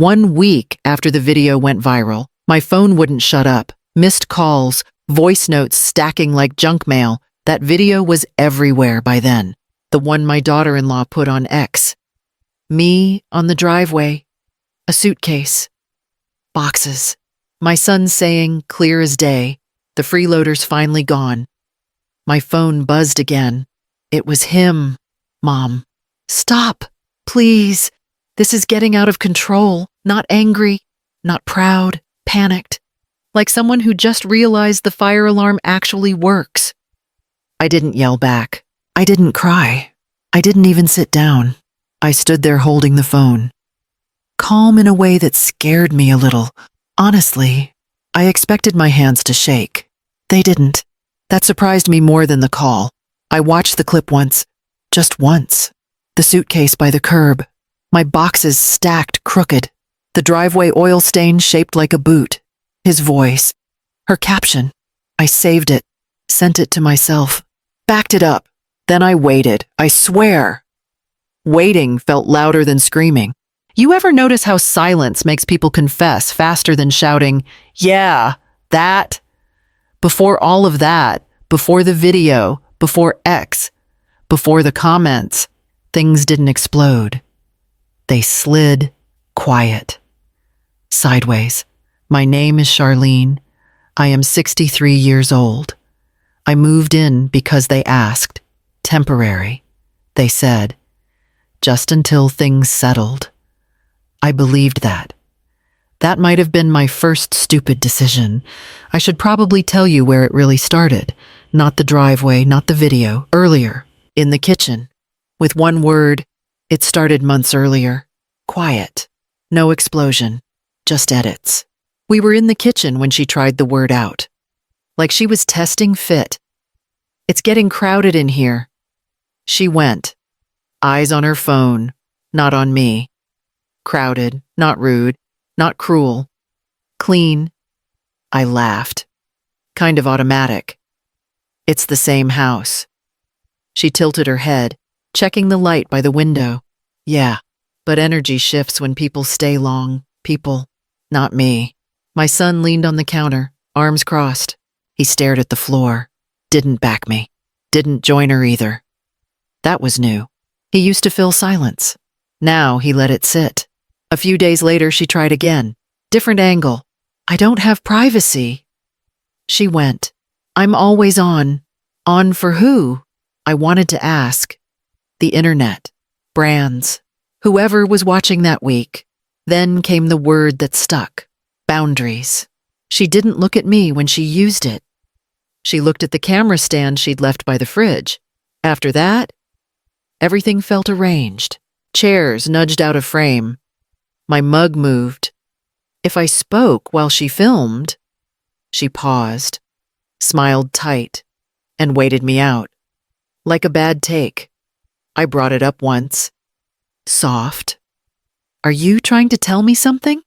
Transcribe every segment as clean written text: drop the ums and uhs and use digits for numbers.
1 week after the video went viral, my phone wouldn't shut up. Missed calls, voice notes stacking like junk mail. That video was everywhere by then. The one my daughter-in-law put on X. Me on the driveway. A suitcase. Boxes. My son saying, clear as day, the freeloader's finally gone. My phone buzzed again. It was him. Mom. Stop, please. This is getting out of control. Not angry, not proud, panicked. Like someone who just realized the fire alarm actually works. I didn't yell back. I didn't cry. I didn't even sit down. I stood there holding the phone. Calm in a way that scared me a little. Honestly, I expected my hands to shake. They didn't. That surprised me more than the call. I watched the clip once. Just once. The suitcase by the curb. My boxes stacked crooked. The driveway oil stain shaped like a boot. His voice. Her caption. I saved it. Sent it to myself. Backed it up. Then I waited. I swear. Waiting felt louder than screaming. You ever notice how silence makes people confess faster than shouting, yeah, that? Before all of that, before the video, before X, before the comments, things didn't explode. They slid, quiet. Sideways. My name is Charlene. I am 63 years old. I moved in because they asked. Temporary, they said. Just until things settled. I believed that. That might have been my first stupid decision. I should probably tell you where it really started. Not the driveway, not the video. Earlier, in the kitchen. With one word, it started months earlier. Quiet. No explosion. Just edits. We were in the kitchen when she tried the word out. Like she was testing fit. It's getting crowded in here. She went. Eyes on her phone, not on me. Crowded, not rude, not cruel. Clean. I laughed. Kind of automatic. It's the same house. She tilted her head, checking the light by the window. Yeah, but energy shifts when people stay long. People, not me. My son leaned on the counter, arms crossed. He stared at the floor. Didn't back me. Didn't join her either. That was new. He used to fill silence. Now he let it sit. A few days later, she tried again. Different angle. I don't have privacy. She went. I'm always on. On for who? I wanted to ask. The internet. Brands. Whoever was watching that week. Then came the word that stuck. Boundaries. She didn't look at me when she used it. She looked at the camera stand she'd left by the fridge. After that, everything felt arranged. Chairs nudged out of frame. My mug moved. If I spoke while she filmed, she paused, smiled tight, and waited me out. Like a bad take. I brought it up once. Soft. Are you trying to tell me something?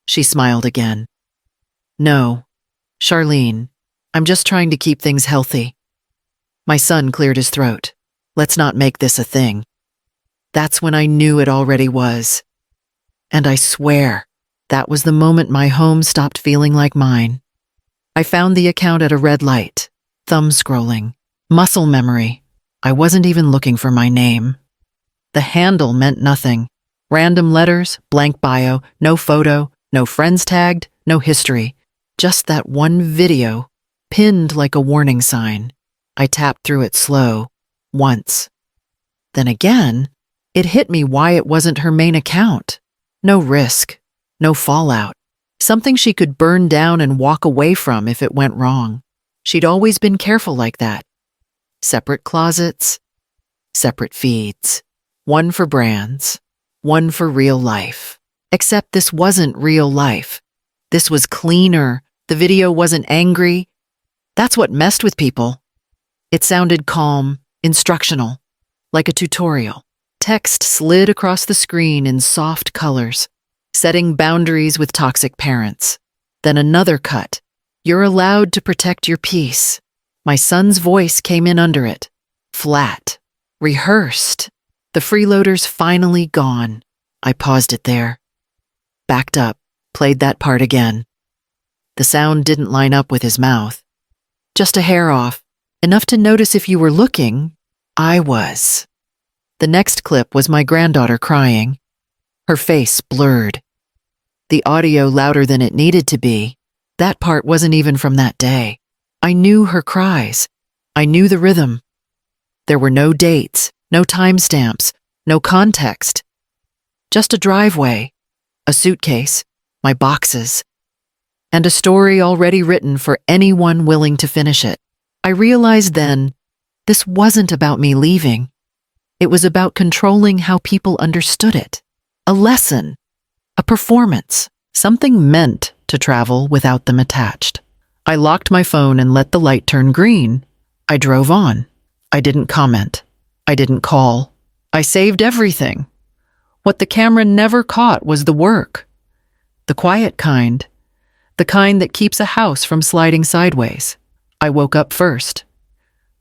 She smiled again. No, Charlene, I'm just trying to keep things healthy. My son cleared his throat. Let's not make this a thing. That's when I knew it already was. And I swear, that was the moment my home stopped feeling like mine. I found the account at a red light, thumb scrolling, muscle memory. I wasn't even looking for my name. The handle meant nothing. Random letters, blank bio, no photo, no friends tagged, no history. Just that one video, pinned like a warning sign. I tapped through it slow, once. Then again, it hit me why it wasn't her main account. No risk, no fallout. Something she could burn down and walk away from if it went wrong. She'd always been careful like that. Separate closets, separate feeds. One for brands, one for real life. Except this wasn't real life. This was cleaner. The video wasn't angry. That's what messed with people. It sounded calm, instructional, like a tutorial. Text slid across the screen in soft colors, setting boundaries with toxic parents. Then another cut. You're allowed to protect your peace. My son's voice came in under it. Flat. Rehearsed. The freeloader's finally gone. I paused it there. backed up, played that part again. The sound didn't line up with his mouth. Just a hair off, enough to notice if you were looking. I was. The next clip was my granddaughter crying. Her face blurred. The audio louder than it needed to be. That part wasn't even from that day. I knew her cries. I knew the rhythm. There were no dates, no timestamps, no context. Just a driveway, a suitcase, my boxes, and a story already written for anyone willing to finish it. I realized then, this wasn't about me leaving. It was about controlling how people understood it. A lesson, a performance, something meant to travel without them attached. I locked my phone and let the light turn green. I drove on. I didn't comment. I didn't call. I saved everything. What the camera never caught was the work. The quiet kind. The kind that keeps a house from sliding sideways. I woke up first.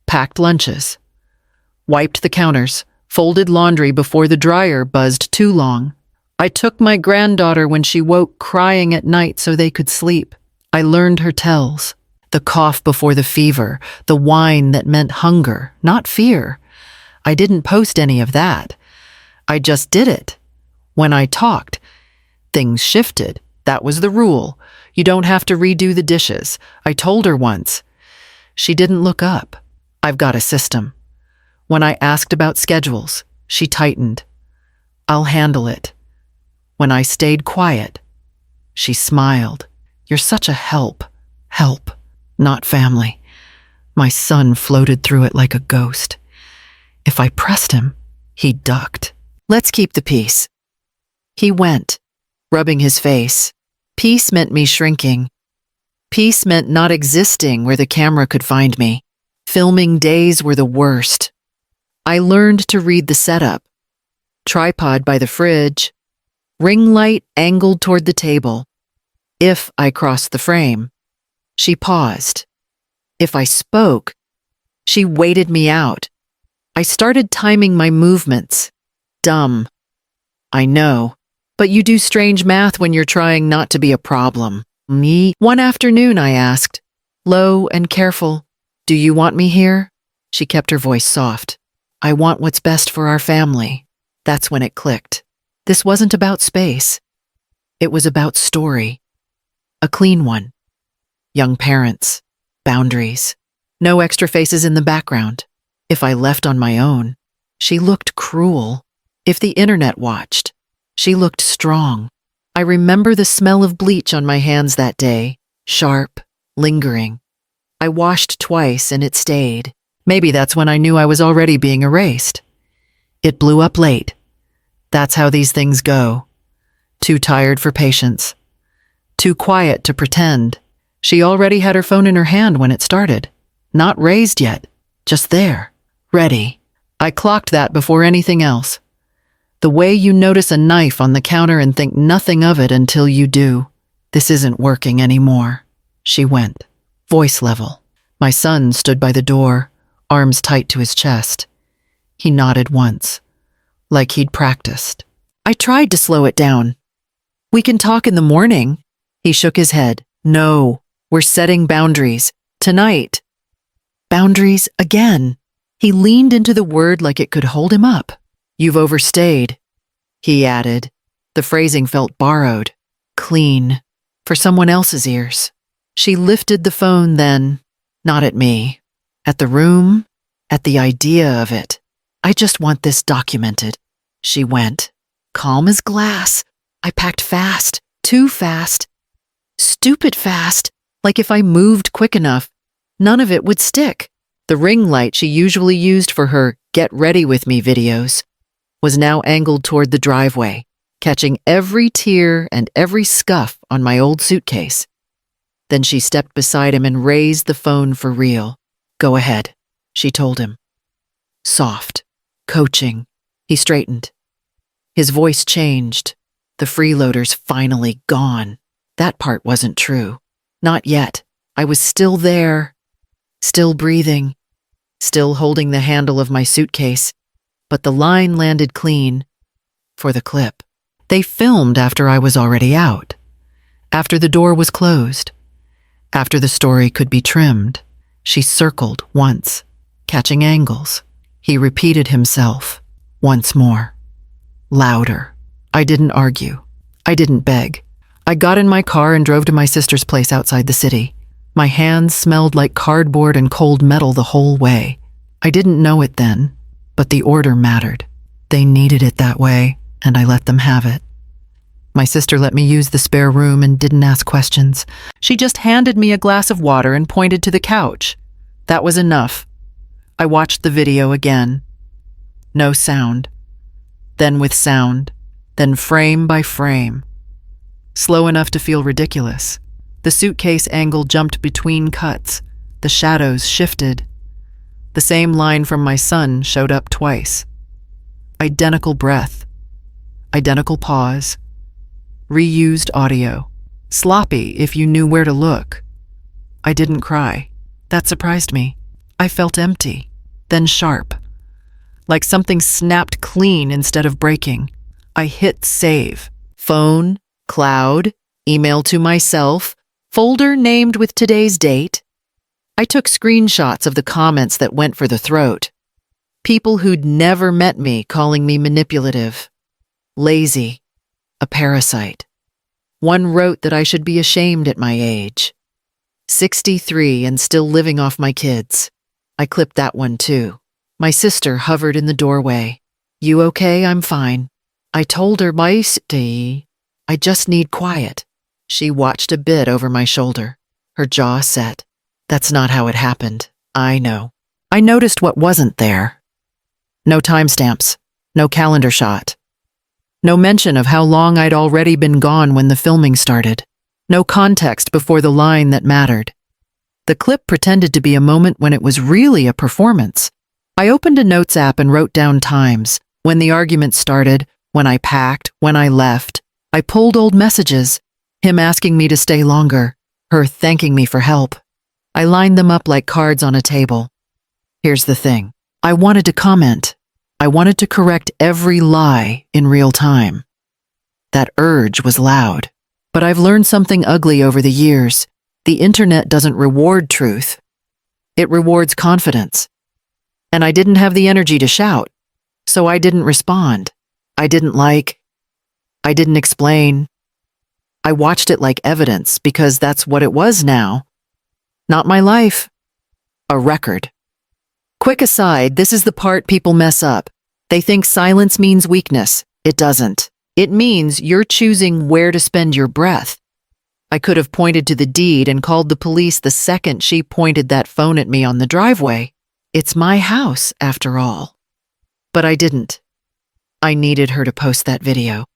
Packed lunches. Wiped the counters. Folded laundry before the dryer buzzed too long. I took my granddaughter when she woke crying at night so they could sleep. I learned her tells. The cough before the fever, the whine that meant hunger, not fear. I didn't post any of that. I just did it. When I talked, things shifted. That was the rule. You don't have to redo the dishes. I told her once. She didn't look up. I've got a system. When I asked about schedules, she tightened. I'll handle it. When I stayed quiet, she smiled. You're such a help. Help, not family. My son floated through it like a ghost. If I pressed him, he ducked. Let's keep the peace. He went, rubbing his face. Peace meant me shrinking. Peace meant not existing where the camera could find me. Filming days were the worst. I learned to read the setup. Tripod by the fridge. Ring light angled toward the table. If I crossed the frame, she paused. If I spoke, she waited me out. I started timing my movements. Dumb. I know. But you do strange math when you're trying not to be a problem. Me? One afternoon I asked, low and careful, do you want me here? She kept her voice soft. I want what's best for our family. That's when it clicked. This wasn't about space. It was about story. A clean one. Young parents. Boundaries. No extra faces in the background. If I left on my own, she looked cruel. If the internet watched, she looked strong. I remember the smell of bleach on my hands that day, sharp, lingering. I washed twice and it stayed. Maybe that's when I knew I was already being erased. It blew up late. That's how these things go. Too tired for patience. Too quiet to pretend. She already had her phone in her hand when it started. Not raised yet, just there, ready. I clocked that before anything else. The way you notice a knife on the counter and think nothing of it until you do. This isn't working anymore. She went, voice level. My son stood by the door, arms tight to his chest. He nodded once, like he'd practiced. I tried to slow it down. We can talk in the morning. He shook his head. No, we're setting boundaries. Tonight. Boundaries again. He leaned into the word like it could hold him up. You've overstayed, he added. The phrasing felt borrowed, clean, for someone else's ears. She lifted the phone then, not at me, at the room, at the idea of it. I just want this documented. She went, calm as glass. I packed fast, too fast, stupid fast, like if I moved quick enough, none of it would stick. The ring light she usually used for her get ready with me videos was now angled toward the driveway, catching every tear and every scuff on my old suitcase. Then she stepped beside him and raised the phone for real. Go ahead, she told him. Soft, coaching. He straightened. His voice changed. The freeloader's finally gone. That part wasn't true. Not yet. I was still there, still breathing, still holding the handle of my suitcase, but the line landed clean for the clip. They filmed after I was already out, after the door was closed, after the story could be trimmed. She circled once, catching angles. He repeated himself once more, louder. I didn't argue. I didn't beg. I got in my car and drove to my sister's place outside the city. My hands smelled like cardboard and cold metal the whole way. I didn't know it then, but the order mattered. They needed it that way, and I let them have it. My sister let me use the spare room and didn't ask questions. She just handed me a glass of water and pointed to the couch. That was enough. I watched the video again. No sound. Then with sound. Then frame by frame. Slow enough to feel ridiculous. The suitcase angle jumped between cuts. The shadows shifted. The same line from my son showed up twice. Identical breath. Identical pause. Reused audio. Sloppy if you knew where to look. I didn't cry. That surprised me. I felt empty, then sharp. Like something snapped clean instead of breaking. I hit save. Phone, cloud, email to myself, folder named with today's date. I took screenshots of the comments that went for the throat. People who'd never met me calling me manipulative, lazy, a parasite. One wrote that I should be ashamed at my age. 63 and still living off my kids. I clipped that one too. My sister hovered in the doorway. You okay? I'm fine. I told her, I just need quiet. She watched a bit over my shoulder. Her jaw set. That's not how it happened. I know. I noticed what wasn't there. No timestamps. No calendar shot. No mention of how long I'd already been gone when the filming started. No context before the line that mattered. The clip pretended to be a moment when it was really a performance. I opened a notes app and wrote down times. When the argument started, when I packed, when I left. I pulled old messages. Him asking me to stay longer. Her thanking me for help. I lined them up like cards on a table. Here's the thing. I wanted to comment. I wanted to correct every lie in real time. That urge was loud. But I've learned something ugly over the years. The internet doesn't reward truth. It rewards confidence. And I didn't have the energy to shout, so I didn't respond. I didn't explain. I watched it like evidence because that's what it was now. Not my life. A record. Quick aside, this is the part people mess up. They think silence means weakness. It doesn't. It means you're choosing where to spend your breath. I could have pointed to the deed and called the police the second she pointed that phone at me on the driveway. It's my house, after all. But I didn't. I needed her to post that video.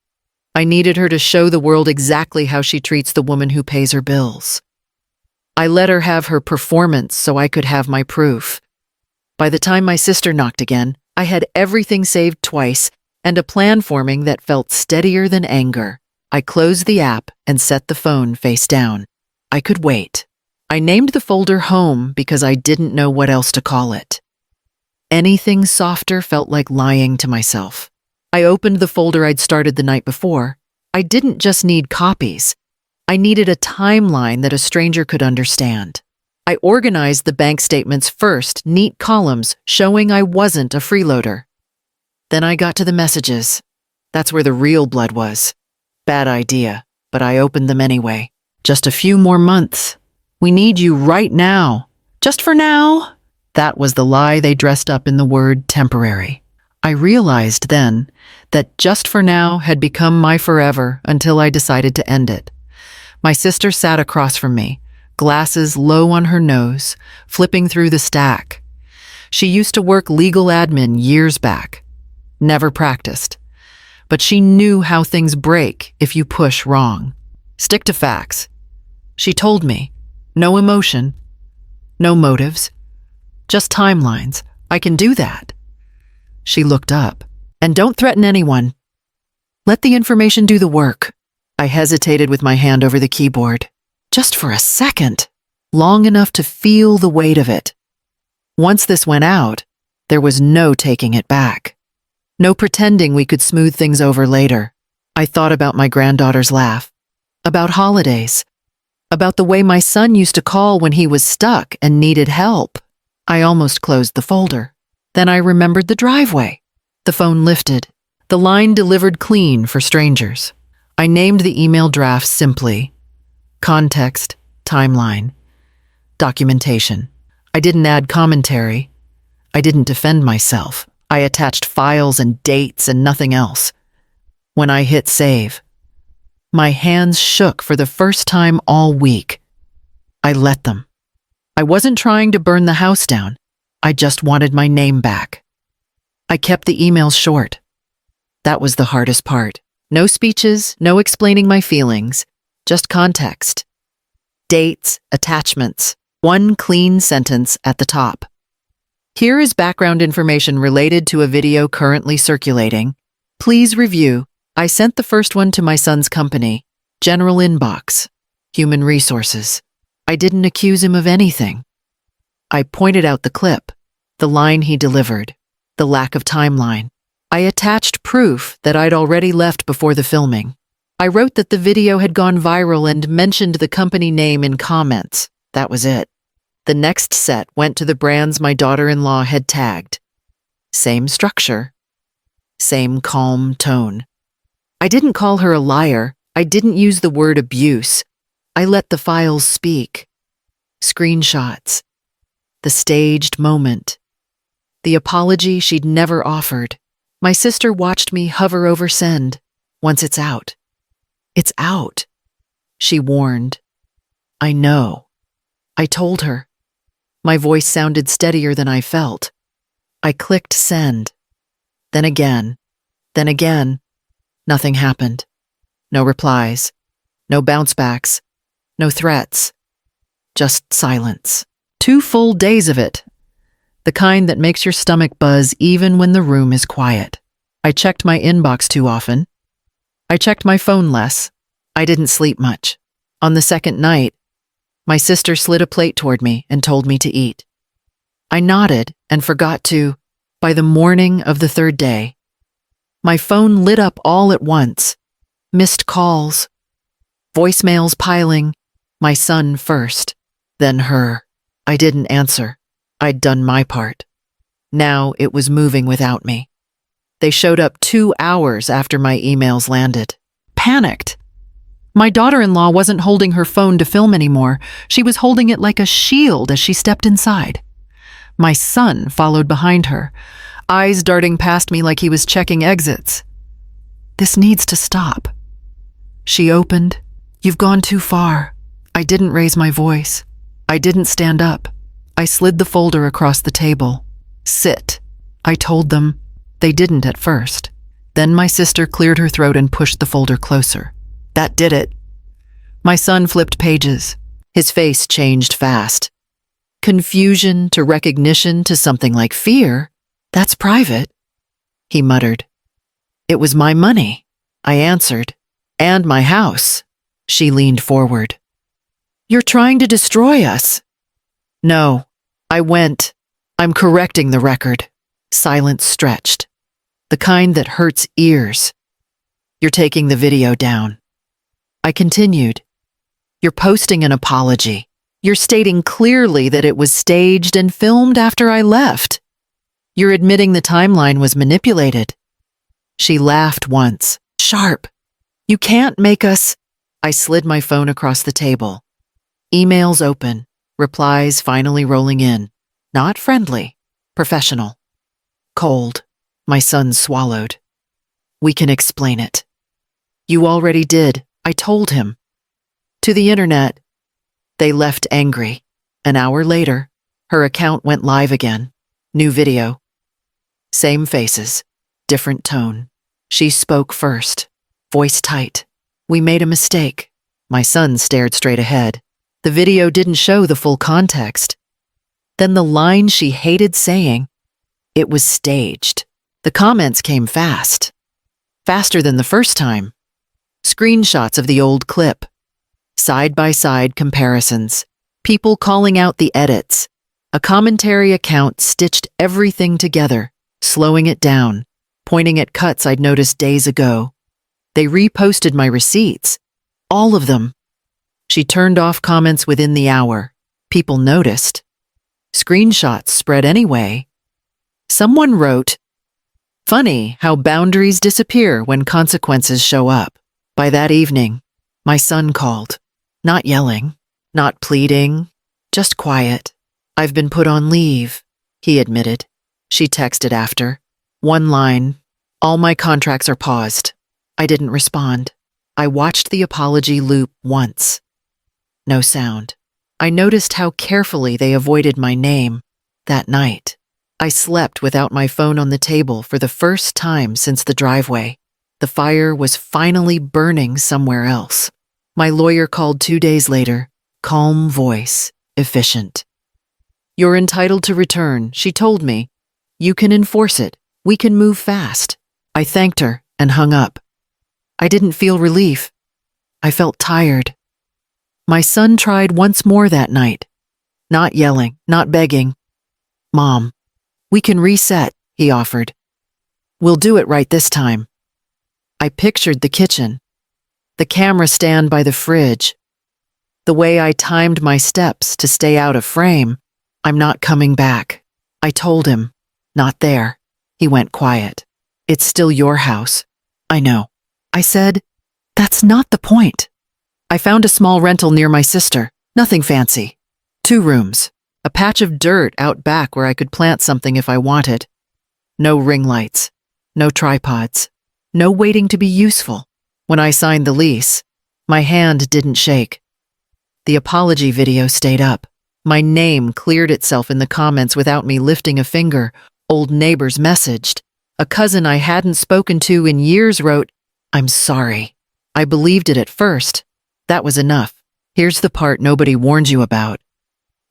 I needed her to show the world exactly how she treats the woman who pays her bills. I let her have her performance so I could have my proof. By the time my sister knocked again, I had everything saved twice and a plan forming that felt steadier than anger. I closed the app and set the phone face down. I could wait. I named the folder Home because I didn't know what else to call it. Anything softer felt like lying to myself. I opened the folder I'd started the night before. I didn't just need copies. I needed a timeline that a stranger could understand. I organized the bank statements first, neat columns showing I wasn't a freeloader. Then I got to the messages. That's where the real blood was. Bad idea, but I opened them anyway. Just a few more months. We need you right now. Just for now. That was the lie they dressed up in the word temporary. I realized then that just for now had become my forever until I decided to end it. My sister sat across from me, glasses low on her nose, flipping through the stack. She used to work legal admin years back. Never practiced. But she knew how things break if you push wrong. Stick to facts. She told me, no emotion, no motives, just timelines. I can do that. She looked up. And don't threaten anyone. Let the information do the work. I hesitated with my hand over the keyboard. Just for a second. Long enough to feel the weight of it. Once this went out, there was no taking it back. No pretending we could smooth things over later. I thought about my granddaughter's laugh, about holidays, about the way my son used to call when he was stuck and needed help. I almost closed the folder. Then I remembered the driveway. The phone lifted. The line delivered clean for strangers. I named the email draft simply: context, timeline, documentation. I didn't add commentary. I didn't defend myself. I attached files and dates and nothing else. When I hit save, my hands shook for the first time all week. I let them. I wasn't trying to burn the house down. I just wanted my name back. I kept the emails short. That was the hardest part. No speeches, no explaining my feelings, just context. Dates, attachments, one clean sentence at the top. Here is background information related to a video currently circulating. Please review. I sent the first one to my son's company, General Inbox, Human Resources. I didn't accuse him of anything. I pointed out the clip, the line he delivered, the lack of timeline. I attached proof that I'd already left before the filming. I wrote that the video had gone viral and mentioned the company name in comments. That was it. The next set went to the brands my daughter-in-law had tagged. Same structure. Same calm tone. I didn't call her a liar. I didn't use the word abuse. I let the files speak. Screenshots. The staged moment. The apology she'd never offered. My sister watched me hover over send. Once it's out. It's out. She warned. I know. I told her. My voice sounded steadier than I felt. I clicked send. Then again. Then again. Nothing happened. No replies. No bounce backs. No threats. Just silence. 2 full days of it. The kind that makes your stomach buzz even when the room is quiet. I checked my inbox too often. I checked my phone less. I didn't sleep much. On the second night, my sister slid a plate toward me and told me to eat. I nodded and forgot to, by the morning of the 3rd day. My phone lit up all at once. Missed calls. Voicemails piling. My son first, then her. I didn't answer. I'd done my part. Now it was moving without me. They showed up 2 hours after my emails landed. Panicked. My daughter-in-law wasn't holding her phone to film anymore. She was holding it like a shield as she stepped inside. My son followed behind her, eyes darting past me like he was checking exits. This needs to stop. She opened. You've gone too far. I didn't raise my voice. I didn't stand up. I slid the folder across the table. Sit. I told them. They didn't at first. Then my sister cleared her throat and pushed the folder closer. That did it. My son flipped pages. His face changed fast. Confusion to recognition to something like fear. That's private. He muttered. It was my money. I answered. And my house. She leaned forward. You're trying to destroy us. No. I went. I'm correcting the record. Silence stretched. The kind that hurts ears. You're taking the video down. I continued. You're posting an apology. You're stating clearly that it was staged and filmed after I left. You're admitting the timeline was manipulated. She laughed once. Sharp. You can't make us. I slid my phone across the table. Emails open. Replies finally rolling in. Not friendly. Professional. Cold. My son swallowed. We can explain it. You already did. I told him. To the internet. They left angry. An hour later, her account went live again. New video. Same faces. Different tone. She spoke first. Voice tight. We made a mistake. My son stared straight ahead. The video didn't show the full context. Then the line she hated saying. It was staged. The comments came fast. Faster than the first time. Screenshots of the old clip. Side-by-side comparisons. People calling out the edits. A commentary account stitched everything together, slowing it down, pointing at cuts I'd noticed days ago. They reposted my receipts. All of them. She turned off comments within the hour. People noticed. Screenshots spread anyway. Someone wrote, "Funny how boundaries disappear when consequences show up." By that evening, my son called. Not yelling, not pleading, just quiet. "I've been put on leave," he admitted. She texted after. One line, "All my contracts are paused." I didn't respond. I watched the apology loop once. No sound. I noticed how carefully they avoided my name. That night, I slept without my phone on the table for the first time since the driveway. The fire was finally burning somewhere else. My lawyer called 2 days later, calm voice, efficient. "You're entitled to return," she told me. "You can enforce it. We can move fast." I thanked her and hung up. I didn't feel relief. I felt tired. My son tried once more that night. Not yelling, not begging. "Mom, we can reset," he offered. "We'll do it right this time." I pictured the kitchen, the camera stand by the fridge, the way I timed my steps to stay out of frame. "I'm not coming back." I told him, "Not there." He went quiet. "It's still your house." "I know." I said, "That's not the point." I found a small rental near my sister, nothing fancy. 2 rooms, a patch of dirt out back where I could plant something if I wanted. No ring lights, no tripods, no waiting to be useful. When I signed the lease, my hand didn't shake. The apology video stayed up. My name cleared itself in the comments without me lifting a finger. Old neighbors messaged. A cousin I hadn't spoken to in years wrote, "I'm sorry." I believed it at first. That was enough. Here's the part nobody warned you about.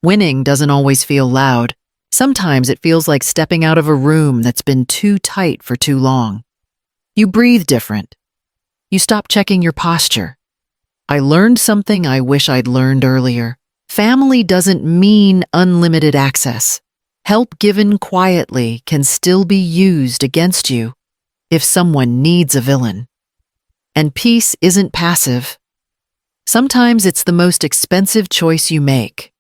Winning doesn't always feel loud. Sometimes it feels like stepping out of a room that's been too tight for too long. You breathe different. You stop checking your posture. I learned something I wish I'd learned earlier. Family doesn't mean unlimited access. Help given quietly can still be used against you if someone needs a villain. And peace isn't passive. Sometimes it's the most expensive choice you make.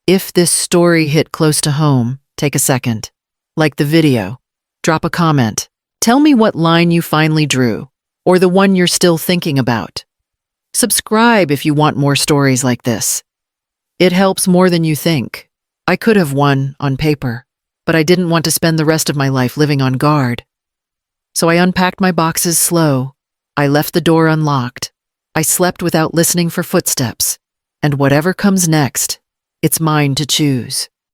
If this story hit close to home, take a second. Like the video. Drop a comment. Tell me what line you finally drew, or the one you're still thinking about. Subscribe if you want more stories like this. It helps more than you think. I could have won on paper, but I didn't want to spend the rest of my life living on guard. So I unpacked my boxes slow. I left the door unlocked. I slept without listening for footsteps. And whatever comes next, it's mine to choose.